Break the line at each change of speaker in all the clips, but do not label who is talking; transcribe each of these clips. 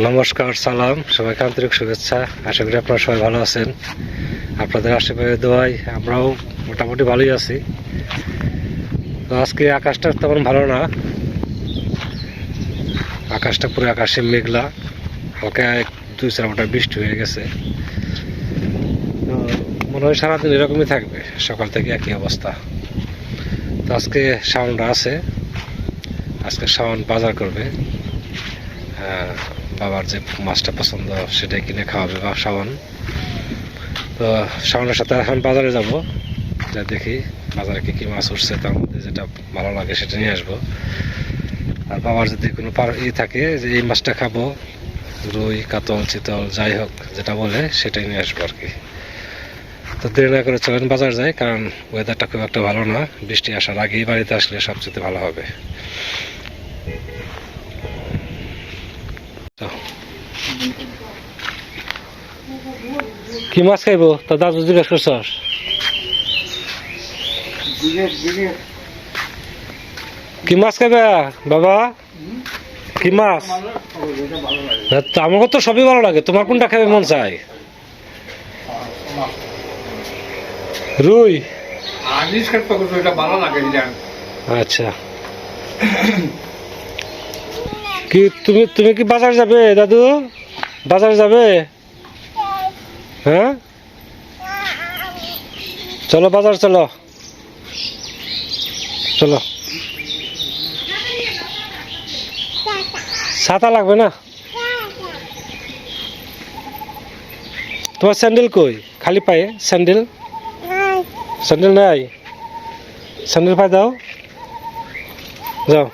নমস্কার, সালাম, সবাইকে আন্তরিক শুভেচ্ছা। আশা করি আপনারা সবাই ভালো আছেন। আপনাদের আশেপাশে দোয়াই আমরাও মোটামুটি ভালোই আছি। তো আজকে আকাশটা তেমন ভালো না, আকাশটা পুরো আকাশে মেঘলা, হালকা 2-4 ফোঁটা বৃষ্টি হয়ে গেছে। তো মনে হয় সারাদিন এরকমই থাকবে, সকাল থেকে একই অবস্থা। তো আজকে শাওনরা আছে, আজকে শাওন বাজার করবে। বাবার যে মাছটা পছন্দ সেটাই কিনে খাওয়াবে বা শাওন। তো শাওনের সাথে এখন বাজারে যাব, যা দেখি বাজারে কি মাছ উঠছে, তার মধ্যে যেটা ভালো লাগে সেটা নিয়ে আসবো। আর বাবার যদি কোনো থাকে যে এই মাছটা খাবো, রুই, কাতল, চিতল, যাই হোক যেটা বলে সেটাই নিয়ে আসবো আর কি। তো দেরি না করে চলেন বাজার যাই, কারণ ওয়েদারটা খুব একটা ভালো না। বৃষ্টি আসার আগেই বাড়িতে আসলে সবচেয়ে ভালো হবে। কি মাছ খাইবো তা দাদু জিজ্ঞেস করছস? কি মাছ খাইবে বাবা? কি মাছ? আমাকে তো সবই ভালো লাগে, তোমার কোনটা খাইবে মন চাই? রুই। আচ্ছা, কি তুমি তুমি কি বাজার যাবে দাদু? বাজার যাবে? হ্যাঁ, চলো বাজার, চলো চলো। ছাতা লাগবে না? তোমার স্যান্ডেল কই? খালি পায়ে স্যান্ডেল? স্যান্ডেল নাই? স্যান্ডেল পায়ে দাও, যাও।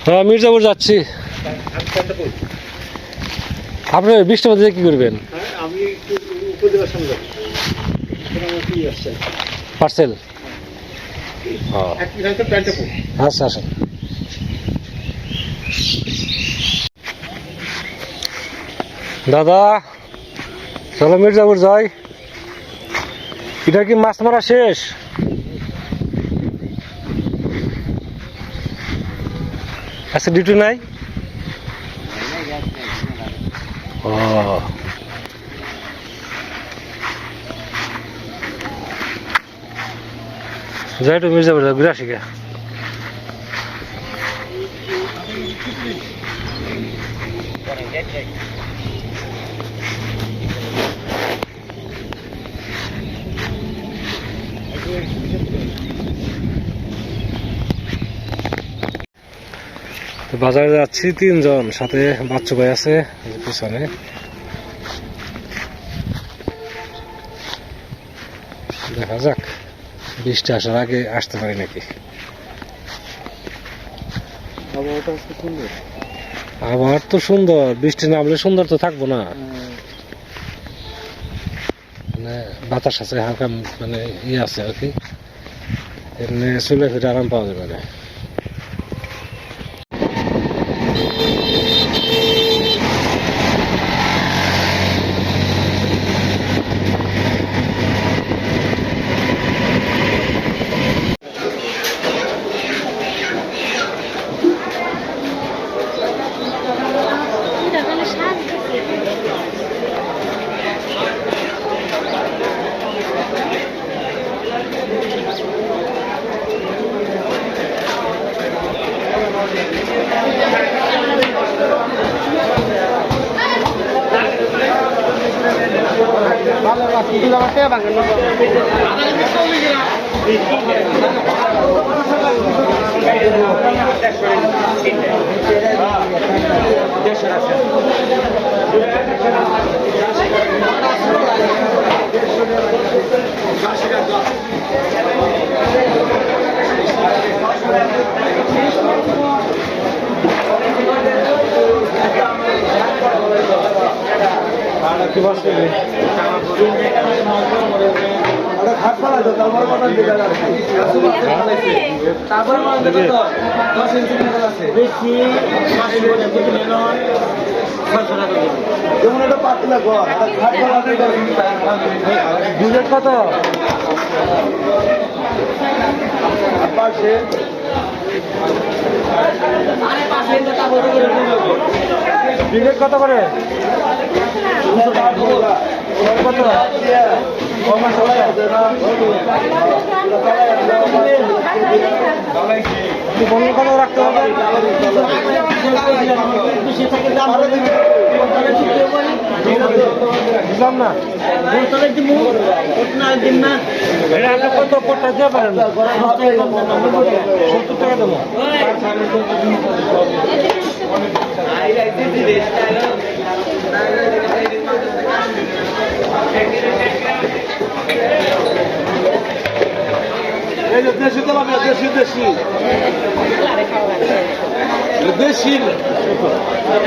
হ্যাঁ, মির্জাপুর যাচ্ছি। আপনি বৃষ্টি মধ্যে কি করবেন? পার্সেল? আচ্ছা আচ্ছা। দাদা চলো মির্জাপুর যাই। এটা কি মাছ মারা শেষ? আচ্ছা, ডিউটি নাই? ও, যাই একটু মির্জাপুর যাই, ঘুরে আসি গে। বাজারে যাচ্ছি 3 জন, সাথে বাচ্চু ভাই আছে পিছনে। দেখা যাক বৃষ্টি আসার আগে আসতে পারি নাকি। আবার তো সুন্দর, বৃষ্টি নামলে সুন্দর তো থাকবো না, মানে বাতাস আছে হালকা, মানে ইয়ে আছে আর কি, এমনি চলে ফিরে আরাম পাওয়া যাবে না। কত বিঘে কত করে? কত? বন্ধ কত রাখতে হবে? বুঝলাম না। কত পটটা দিয়ে পারেন? 70 টাকা দেবো।
এই যে দেশি তেলাপিয়া, দেশি দেশি দেশি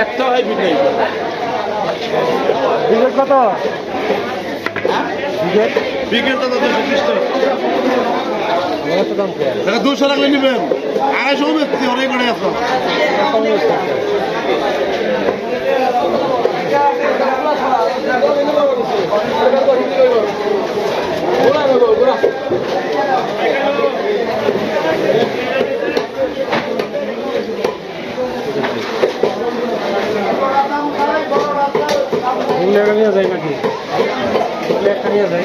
একটা হাইব্রিড নেই।
বিঘের কত?
বিকেল তো 230 টাকা।
দাম কি?
200 রাখলে নেবেন, 250 বেচছি অনেক করে আসো।
নিয়ে যায় নাকি? একটা নিয়ে যায়।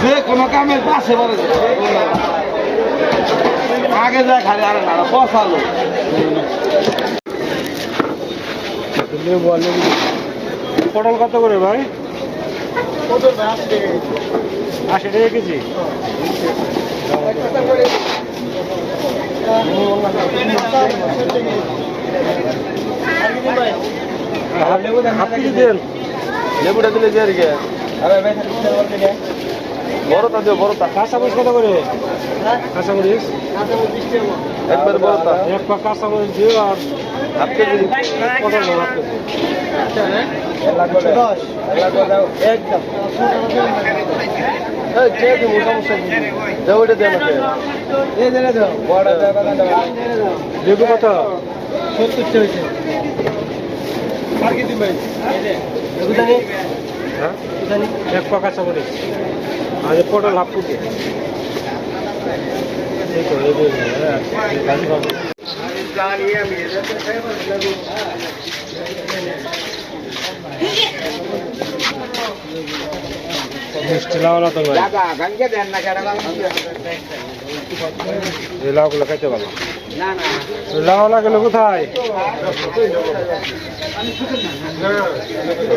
যে কোনো কামের পাশে বলে আগে যায় খালি আরে না পচালো পটল কত করে ভাই? 80 টাকা কেজি।
লেবুটা দিলে যে আর কি বড়টা দিও বড়টা।
কাঁচামরিচ কত করে? কাঁচামরিচ
একবার বড়টা
এক পাক কাঁচামরিচ দিও আর
হাফ কেজি
পটল দাও হাফ কেজি।
110 একদম ওইটা দেন
লেবু কত?
70 হয়েছে আর কি দিবেন?
হ্যাঁ এক পাক কাঁচামরিচ আর পটল হাফ কেজি। মিষ্টি লাউ না তো ভাই এই লাউগুলো খাইতে ভালো লাউ লাগলো কোথায়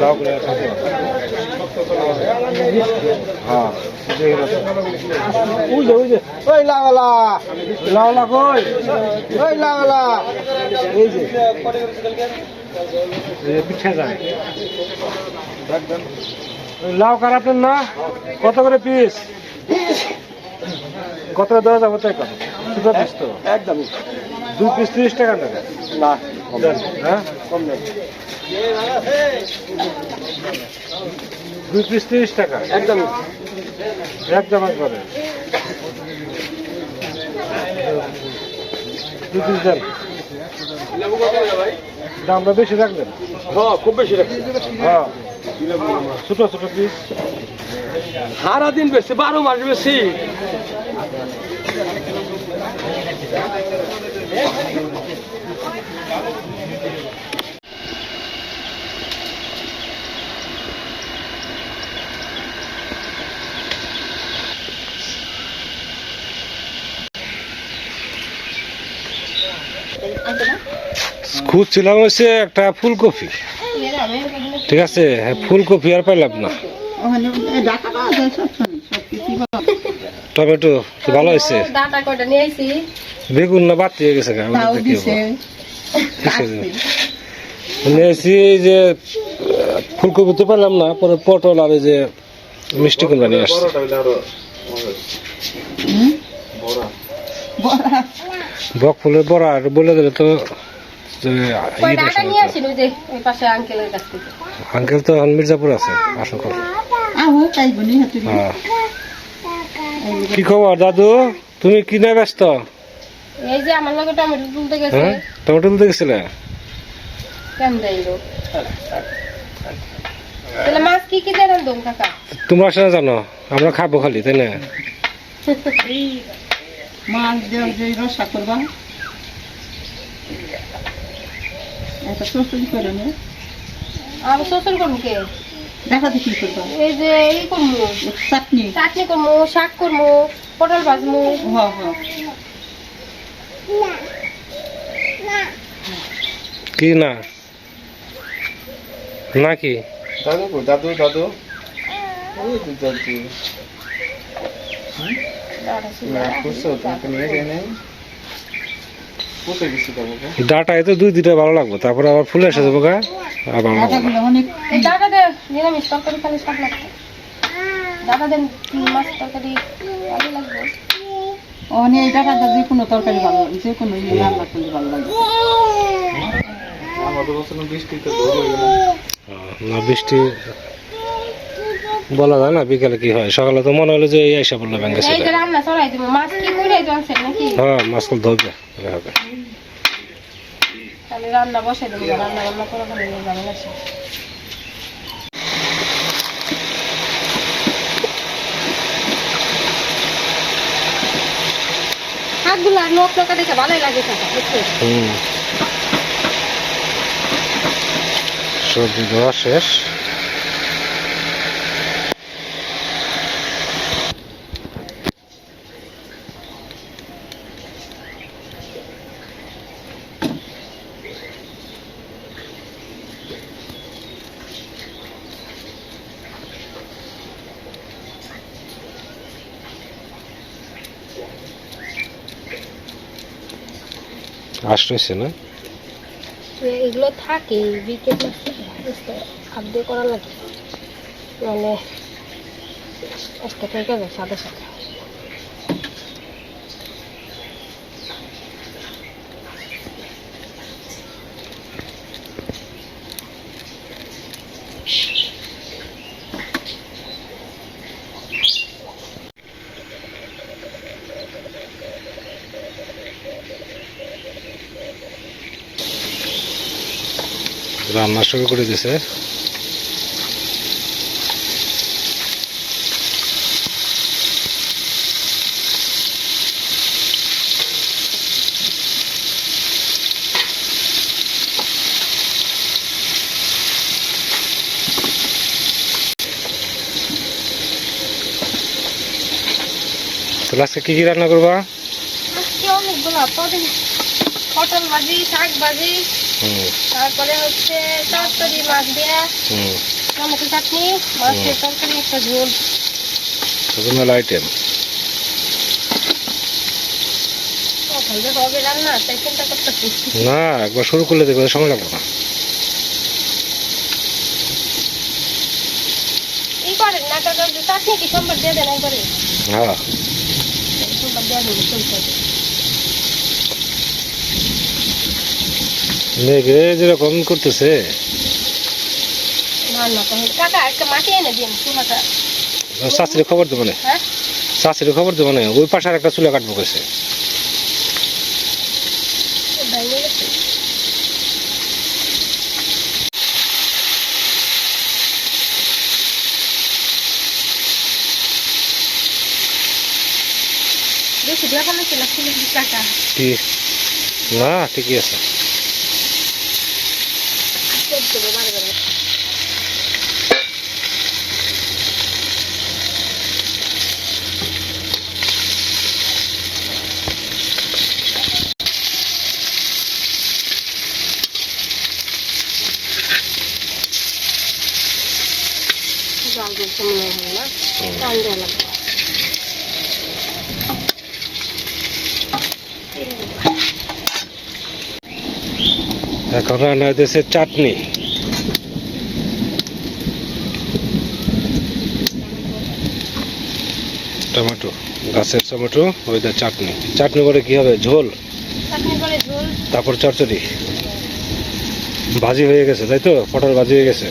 লাউগুলো খাইতে ভালো হ্যাঁ
ওই লাওয়ালা
লাউলা কই
ওই লাওয়ালা
এই যে পিঠে যায় লাউ কার আপনার না কত করে পিস কত করে দেওয়া যাবো তাই কত ছোট পিস তো
একদমই
2 পিস 30 টাকা নেবে
না
হ্যাঁ
কম নেই
2 পিস 30 টাকা
একদমই
একদম একবারে 2 পিস দেন দামটা বেশি রাখবেন
হ্যাঁ খুব বেশি রাখছি
হ্যাঁ ছোট ছোট পিস
সারাদিন বেশি 12 মাস বেশি
খুঁজছিলাম হচ্ছে একটা ফুলকপি ঠিক আছে হ্যাঁ ফুলকপি আর পাইলাম না টমেটো তো ভালো হয়েছে
ডাটা কয়টা নিয়ে আইছি
বেগুন না বাড়তি হয়ে গেছে নিয়েছি এই যে ফুলকপি তো পেলাম না পরে পটল আর এই যে মিষ্টি কুমড়া নিয়ে আসছে বক ফুলের বড়া আর বলে দিলে তো
কয় ডাটা নিয়ে আসিল ওই যে ওই পাশে আঙ্কেলের কাছ থেকে
আঙ্কেল তো এখন মির্জাপুর আছে আসো কথা হ্যাঁ কি খবর দাদু তুমি কিনে ব্যস্ত
এই যে আমার লগে টমেটো তুলতে গেছে
হ্যাঁ টমেটো তুলতে গেছিলে
কেন যাইলো তাহলে মাছ কি কি দেন দম কাকা
তোমরা আসলে জানো আমরা খাবো খালি তাই না
মাছ দেওয়া যে রসা করবা একটা চচড়ি করে নে
আর শ্বশুর করবো কে
দেখাতে কি করবা
এই যে এই করবো
চাটনি
চাটনি করবো শাক করবো পটল ভাজবো
হ হ
কি না নাকি
দাদু দাদু দাদু ওই দাদু খুশো তোমাকে নিয়ে যাই নাই কোথায় গেছি বাবু
ডাটা এতে 2-2টা ভালো লাগবে তারপরে আবার ফুলে এসে যাবো গা আবার লাগবে না।
ডাটাগুলো অনেক
এই ডাটা দে নিরামিষ তরকারি খালি শাক লাগবে ডাটা দেন মাছ তরকারি ভালো লাগবে
অনেক এই ডাটাটা যে কোনো তরকারি ভালো লাগে যে কোনো ইয়ে রান্না করলে ভালো লাগে
আমাদের বছর বৃষ্টিতে ধরে গেল
না বৃষ্টি বলা যায় না বিকালে কি হয় সকালে তো মনে হলো যে এই আইসা পড়লো ব্যাংকে
এই যে রান্না চড়াই দিব মাছ কি করে আনছেন নাকি
হ্যাঁ মাছগুলো ধরবে হবে
তাহলে রান্না বসাই দেবো রান্না বান্না করে খালি যাবে না শাকগুলো আর নখ নকা দেখে ভালোই লাগে কাকা বুঝছেন
সবজি দেওয়া শেষ আসছে না
এগুলো থাকে বিকেট আপডে করা লাগে মানে আজকে থেকে যাবে সাথে সাথে
রান্না শুরু করে দিয়েছে তাহলে আজকে কি রান্না করবা?
আজকে অনেকগুলো প্রতিদিন পটল ভাজি, শাক ভাজি,
হুম
তারপরে হচ্ছে চচ্চড়ি মাছ দিয়ে,
হুম
টমেটো চাটনি, মাছের তরকারি, একটা ঝোল।
মেলা আইটেম।
কখন যে হবে রান্না তাই চিন্তা করতেছি।
না, একবার শুরু করলে দেখবে সময় লাগবে না।
ই করেন না কাকা, চাটনি কি সোমবার দিয়ে দেন একবারে?
হ্যাঁ,
সোমবার দিয়ে দেবো চলছে।
মেঘে যেরকম করতেছে।
রান্না করে কাকা একটা মাটি এনে দিন চুলাটা।
শাশুড়ি খবর দেবো না,
হ্যাঁ
শাশুড়ি খবর দেবো না, ওই পাশে আর একটা চুলা কাটবো কেছে।
ভেঙে গেছে। বেশি দিয়ে ফেলেছিল টাকা।
কি না, ঠিকই আছে।
জল দিতে মনে হয় না, টান দেওয়া লাগবে।
এখন রান্না হইতেছে চাটনি। টমেটো, গাছের টমেটো, ওইটা চাটনি। চাটনি করে কি হবে? ঝোল,
চাটনি করে ঝোল।
তারপর চচ্চড়ি। ভাজি হয়ে গেছে তাই তো? পটল ভাজি হয়ে গেছে।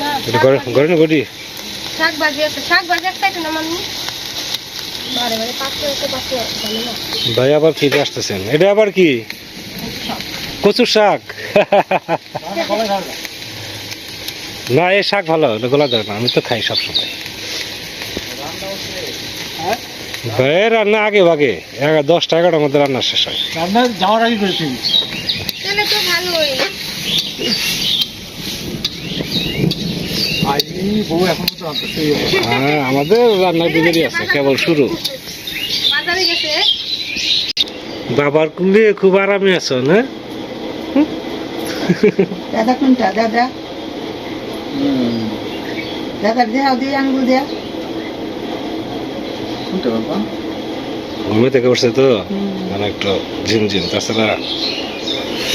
না,
এটা ঘরে না গড়ি?
শাক ভাজি আছে, শাক ভাজি একটা একটু নামান। বারে বারে পাকতে হচ্ছে পাকতে জানি না।
ভাই আবার কি দিয়ে আসতেছেন? এটা আবার কি? কচুর শাক? না, এই শাক ভালো, এটা গোলা দেয় না, আমি তো খাই সবসময়। ভাইয়ের রান্না আগে ভাগে 10-11টার মধ্যে রান্না শেষ হয়।
রান্না যাওয়ার আগে করেছি।
তাহলে তো ভালোই।
বউ এখন তো রান্না
হ্যাঁ, আমাদের রান্নার দিকেরই আছে, কেবল শুরু।
বাজারে গেছে।
বাবার কুলে খুব আরামে আছো না?
দাদা কোনটা দাদা? দাদার দেহাও দিয়ে আঙ্গুল দেয়া।
শুনতে পারবা?
ঘুমে থেকে উঠছে তো মানে একটু ঝিমঝিম, তাছাড়া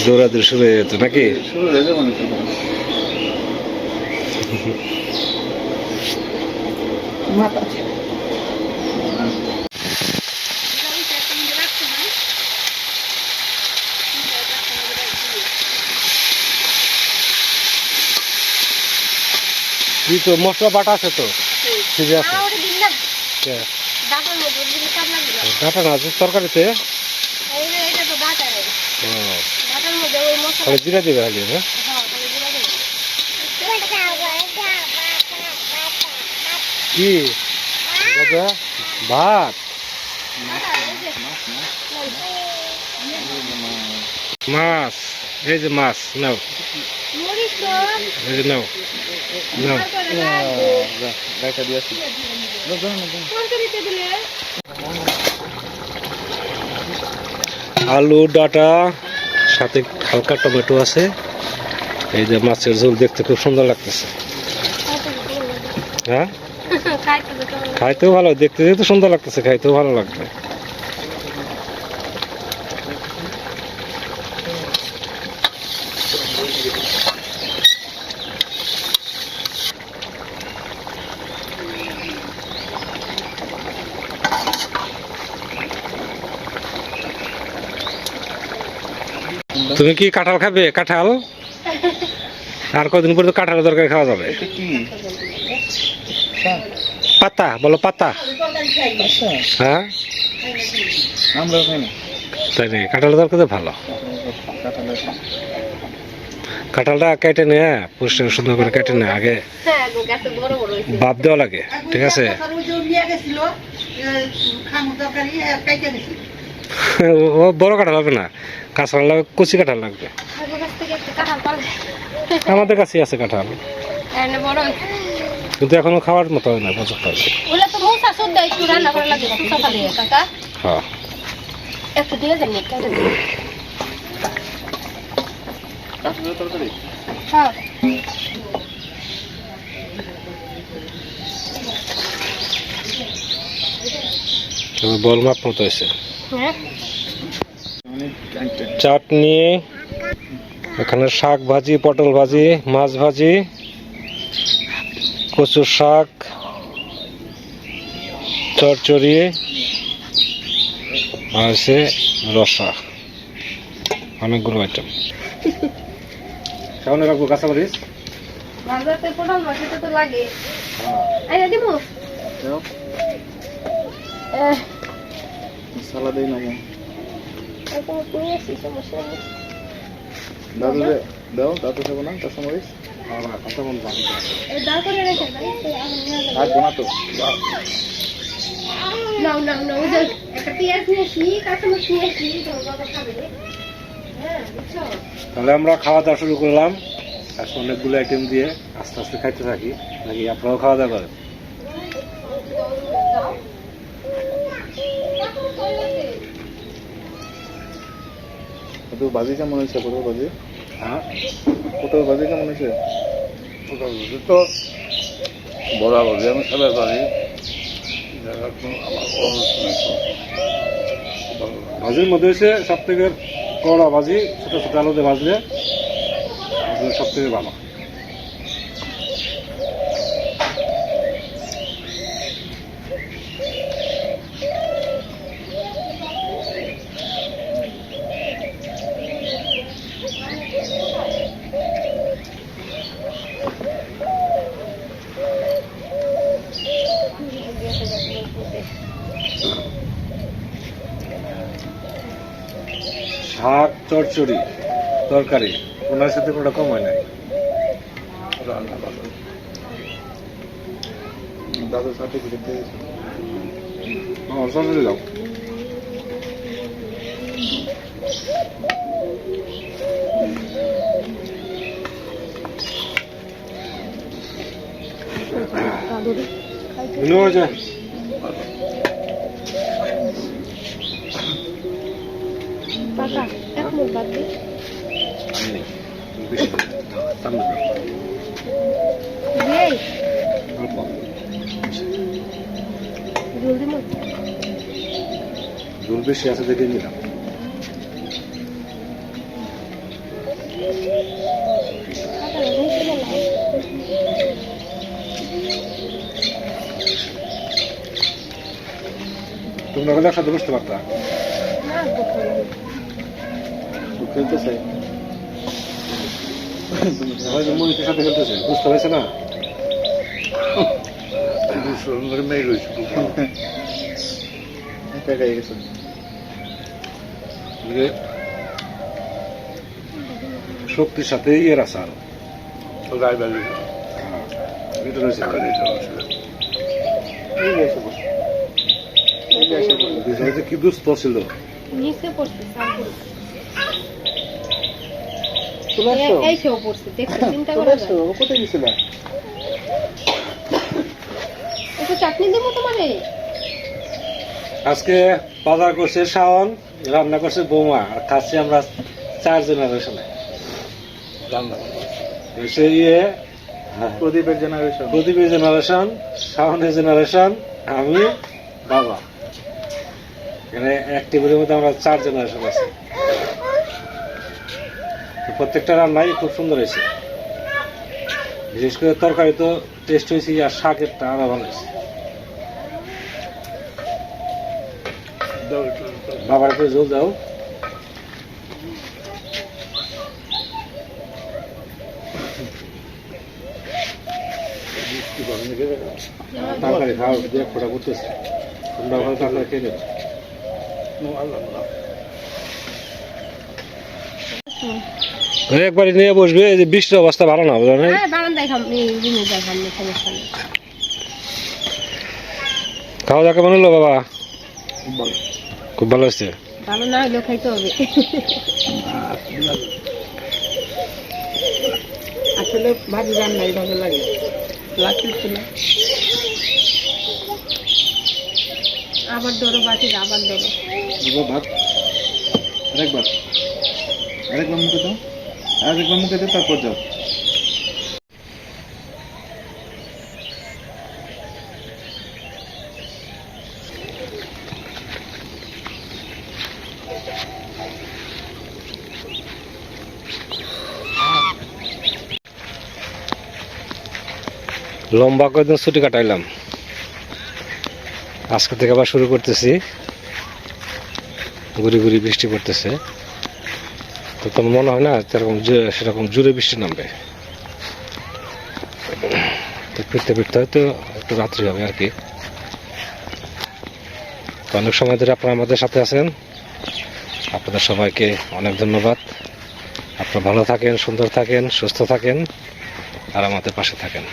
দৌড়াদৌড়ি শুরু হয়ে যেত নাকি?
শুরু হয়ে যাবে না তো।
মাথা
কি তো মশলা বাটা আছে তো, ঠিক আছে।
ওটা দিন না, ডাটার মধ্যে দিলে কাজ লাগবে না।
ডাটা না আছে তরকারিতে?
এটা তো ডাটা,
ও,
ডাটার মধ্যে ওই মশলা।
তাহলে জিরা দিবে খালি? হ্যাঁ,
হ্যাঁ তাহলে দিলা দেবে।
কি দাদা? ভাত, মাছ, এই যে মাছ নাও,
মরিচ তো
এই যে নাও নাও।
গাইটা দিয়েছি।
তরকারিতে দিলে
আলু, ডাটা, সাথে হালকা টমেটো আছে। এই যে মাছের ঝোল দেখতে খুব সুন্দর লাগতেছে। হ্যাঁ,
খাইতে তো কেমন লাগে।
খাইতেও ভালো, দেখতে যেহেতু সুন্দর লাগতেছে, খাইতেও ভালো লাগবে। তুমি কি কাঁঠাল খাবে? কাঁঠাল আর কদিন পরে তো কাঁঠালের তরকারি খাওয়া যাবে।
এটা কি?
পাতা বলো, পাতা।
আচ্ছা,
হ্যাঁ,
আমরা খাই না।
তাই নাকি? কাঁঠালের তরকারি তো ভালো। কাঁঠালটা কেটে নিয়ে পরিষ্কার সুন্দর করে কেটে নিয়ে আগে
হ্যাঁ গো, গাছে বড় বড় হয়েছে।
ভাপ দেওয়া লাগে, ঠিক আছে? ও বড় কাঁঠাল হবে না, কাঁচা লাগবে, কচি কাঁঠাল লাগবে।
আগের গাছ থেকে একটা কাঁঠাল পারবে।
আমাদের কাছে আছে কাঁঠাল।
আর না বড় হয়েছে।
কিন্তু এখনো খাওয়ার মতো হয় না, উপযুক্ত আর কি।
ওগুলো তো মুসা সুদ দেয়, একটু রান্না করা লাগে, সুসা খালি কাকা
হ্যাঁ,
একটু দিয়ে দেন নি, খাই দেন।
কাঁচা তরকারি
হ্যাঁ
বল মাপ মতো হয়েছে।
হ্যাঁ
অনেক আইটেম।
চাটনি, এখানে শাক ভাজি, পটল ভাজি, মাছ ভাজি, কচুর শাক, চচ্চড়ি, আর আছে রসা, অনেকগুলো আইটেম। সামনে রাখবো কাঁচামরিচ।
বাজারে পটল মাছটা তো লাগে। আইনা দিমু
দাও সালাদেই নামো।
এখন তুমি আসি, সমস্যা নেই।
দাদু দাও, দাদু খাবো না কাঁচামরিচ?
কাঁচামরিচ ভাজি।
এই দাও করে রেখে দাও,
থাকবো না তো।
নাও নাও নাও, ওই যে একটা পেঁয়াজ নিয়েছি, কাঁচামরিচ নিয়েছি, তোমার বাবা খাবে। হ্যাঁ বুঝছো?
তাহলে আমরা খাওয়া দাওয়া শুরু করলাম। আজকে অনেকগুলো আইটেম দিয়ে আস্তে আস্তে খাইতে থাকি, নাকি আপনারাও খাওয়া দাওয়া করেন?
তো ভাজি কেমন হয়েছে? পটল ভাজি,
হ্যাঁ,
পটল ভাজি কেমন হয়েছে?
পটল ভাজি তো বড়া ভাজি আমি সবাই পারি,
ভাজির মধ্যে হচ্ছে সব থেকে কড়া ভাজি, ছোট ছোট আলুতে ভাজলে সব থেকে ভালো। শাক, চচ্চড়ি, তরকারি, ওনার সাথে কোনটা কম হয় নাই।
রান্না ভালো।
দাদুর সাথে কি দেখতে গেছে?
চচ্চড়ি দাও।
কাকা এক মিনিট বাদ দিই। দিই জলদি মত
ঝোল বেশি আছে দেখে নিলাম।
কাকা বেশি না
তোমরা হলে একসাথে বসতে পারতা।
না বকো
ও খেলতে চাই।
হয়তো মনিকের সাথে খেলতেছে, বুঝতে পারছে না?
সুন্দর মেয়ে রয়েছে খুব ভালো।
একা একা গেছে।
শক্তির সাথে ইয়ের আছে আরো।
গায়ে বাড়ি
এটা রয়েছে।
এই যে এসে বসে। এই যে এসে বসে।
দুজনে যে কি দুস্থ ছিল।
নিচে পড়ছে সামনে
চলে আসছো?
এই সে পড়ছে, দেখতে চিন্তা
চলে
করা
আসছো?
যায়।
ও কোথায় গেছিলা?
একটু চাটনি দেবো তোমারে?
আজকে বাজার করছে শাওন, রান্না করছে বৌমা, আর খাচ্ছি আমরা 4 জেনারেশনে।
রান্না ভালো।
হচ্ছে ইয়ে
প্রদীপের জেনারেশন।
প্রদীপের জেনারেশন, শাওনের জেনারেশন, আমি, বাবা। এখানে এক টেবিলের মধ্যে আমরা 4 জেনারেশন আছি। তো প্রত্যেকটা রান্নাই খুব সুন্দর হয়েছে। বিশেষ করে তরকারি তো টেস্ট হয়েছে, আর শাকেরটা আরো ভালো হয়েছে।
দাও একটু দাও।
বাবার একটু জল দাও।
মিষ্টি গরমে খেয়ে দেখো।
তরকারি খাওয়া দিয়ে ফোটা করতেছে, তোমরা ভালো তরকারি খেয়ে নেবে।
নো, আল্লাহ না।
একবারই নিয়ে বসবে, এই যে বৃষ্টির অবস্থা ভালো না, বুঝলো না?
হ্যাঁ বারান্দায় খাম, রুমে যাই খাম, সমস্যা নেই।
খাওয়া দাওয়া কেমন হলো বাবা?
খুব ভালো।
খুব ভালো হয়েছে।
ভালো না হলেও খাইতে হবে।
আসলে ভাবি রান্না এইভাবে লাগে লাগতেছে না।
আবার ধরো বাটি, আবার ধরো।
দিব ভাত আরেকবার মুখে দাও, আরেকবার মুখে দাও, তারপর যাও।
লম্বা কয়েকদিন ছুটি কাটাইলাম, আজকে থেকে আবার শুরু করতেছি। গুড়ি গুড়ি বৃষ্টি পড়তেছে, তো তোমার মনে হয় না সেরকম জোরে বৃষ্টি নামবে। তো ফিরতে ফিরতে হয়তো একটু রাত্রি হবে আর কি। তো অনেক সময় ধরে আপনারা আমাদের সাথে আছেন, আপনাদের সবাইকে অনেক ধন্যবাদ। আপনারা ভালো থাকেন, সুন্দর থাকেন, সুস্থ থাকেন আর আমাদের পাশে থাকেন।